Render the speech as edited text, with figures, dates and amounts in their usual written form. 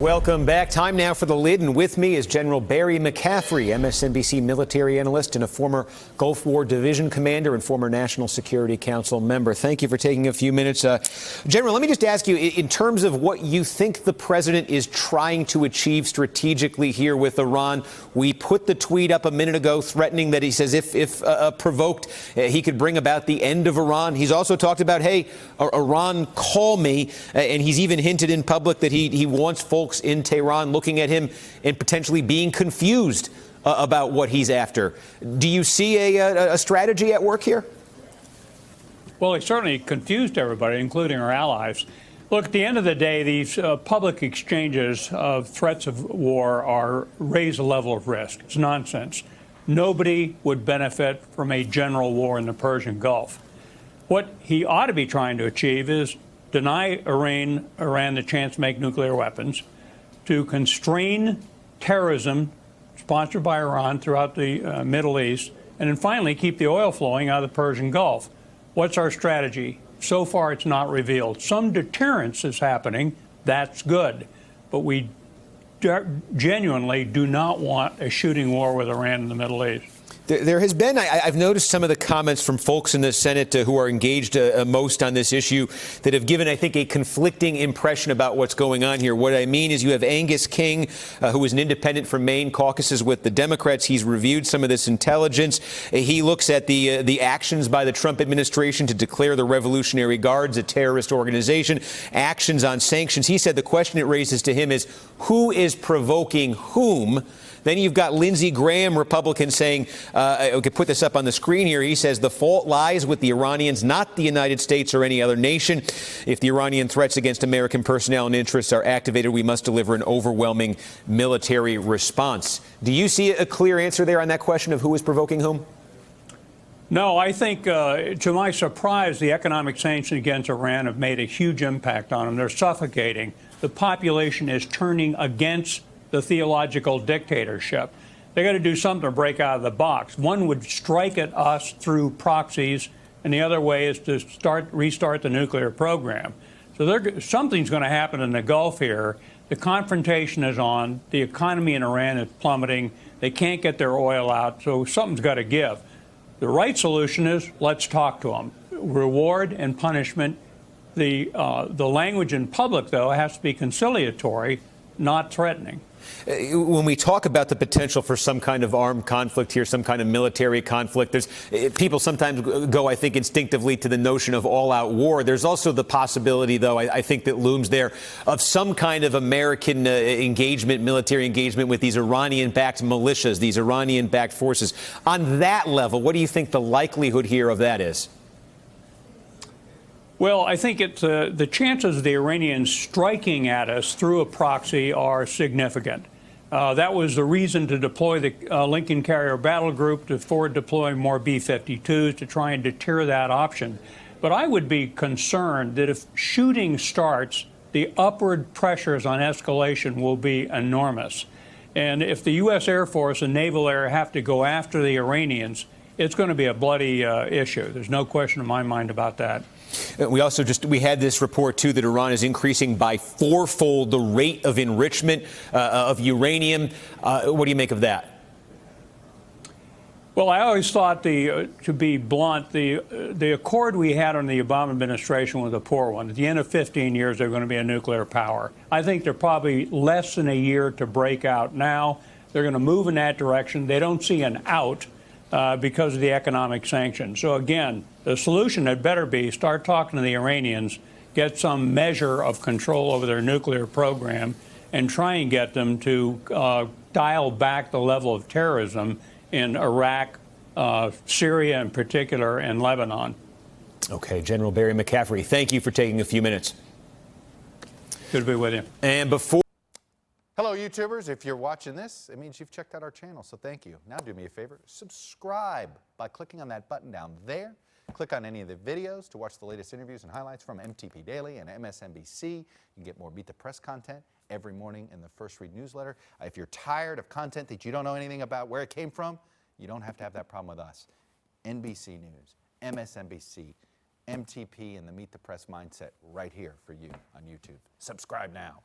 Welcome back. Time now for The Lid, and with me is General Barry McCaffrey, MSNBC military analyst and a former Gulf War division commander and former National Security Council member. Thank you for taking a few minutes. General, let me just ask you, in terms of what you think the president is trying to achieve strategically here with Iran, we put the tweet up a minute ago threatening that he says if provoked, he could bring about the end of Iran. He's also talked about, hey, Iran, call me, and he's even hinted in public that he wants folks in Tehran looking at him and potentially being confused about what he's after. Do you see a strategy at work here? Well, he certainly confused everybody, including our allies. Look, at the end of the day, these public exchanges of threats of war raise a level of risk. It's nonsense. Nobody would benefit from a general war in the Persian Gulf. What he ought to be trying to achieve is deny Iran the chance to make nuclear weapons, to constrain terrorism sponsored by Iran throughout the Middle East, and then finally keep the oil flowing out of the Persian Gulf. What's our strategy? So far, it's not revealed. Some deterrence is happening. That's good. But we genuinely do not want a shooting war with Iran in the Middle East. There has been, I've noticed some of the comments from folks in the Senate who are engaged most on this issue that have given, I think, a conflicting impression about what's going on here. What I mean is you have Angus King, who is an independent from Maine, caucuses with the Democrats. He's reviewed some of this intelligence. He looks at the actions by the Trump administration to declare the Revolutionary Guards a terrorist organization, actions on sanctions. He said the question it raises to him is who is provoking whom? Then you've got Lindsey Graham, Republican, saying, I could put this up on the screen here. He says the fault lies with the Iranians, not the United States or any other nation. If the Iranian threats against American personnel and interests are activated, we must deliver an overwhelming military response. Do you see a clear answer there on that question of who is provoking whom? No, I think, to my surprise, the economic sanctions against Iran have made a huge impact on them. They're suffocating. The population is turning against the theological dictatorship. They got to do something to break out of the box. One would strike at us through proxies, and the other way is to restart the nuclear program. So something's going to happen in the Gulf here. The confrontation is on. The economy in Iran is plummeting. They can't get their oil out, so something's got to give. The right solution is let's talk to them. Reward and punishment. The language in public, though, has to be conciliatory, not threatening. When we talk about the potential for some kind of armed conflict here, some kind of military conflict, people sometimes go, I think, instinctively to the notion of all-out war. There's also the possibility, though, I think that looms there, of some kind of American engagement, military engagement with these Iranian-backed militias, these Iranian-backed forces. On that level, what do you think the likelihood here of that is? Well, I think the chances of the Iranians striking at us through a proxy are significant. That was the reason to deploy the Lincoln Carrier Battle Group, to forward deploy more B-52s to try and deter that option. But I would be concerned that if shooting starts, the upward pressures on escalation will be enormous. And if the U.S. Air Force and Naval Air have to go after the Iranians, it's going to be a bloody issue. There's no question in my mind about that. We had this report, too, that Iran is increasing by fourfold the rate of enrichment of uranium. What do you make of that? Well, I always thought, to be blunt, the accord we had on the Obama administration was a poor one. At the end of 15 years, they're going to be a nuclear power. I think they're probably less than a year to break out now. They're going to move in that direction. They don't see an out because of the economic sanctions. So, again, the solution had better be start talking to the Iranians, get some measure of control over their nuclear program, and try and get them to dial back the level of terrorism in Iraq, Syria in particular, and Lebanon. Okay, General Barry McCaffrey, thank you for taking a few minutes. Good to be with you. And before... Hello, YouTubers. If you're watching this, it means you've checked out our channel, so thank you. Now do me a favor, subscribe by clicking on that button down there. Click on any of the videos to watch the latest interviews and highlights from MTP Daily and MSNBC. You can get more Beat the Press content every morning in the First Read newsletter. If you're tired of content that you don't know anything about where it came from, you don't have to have that problem with us. NBC News, MSNBC, MTP, and the Meet the Press mindset right here for you on YouTube. Subscribe now.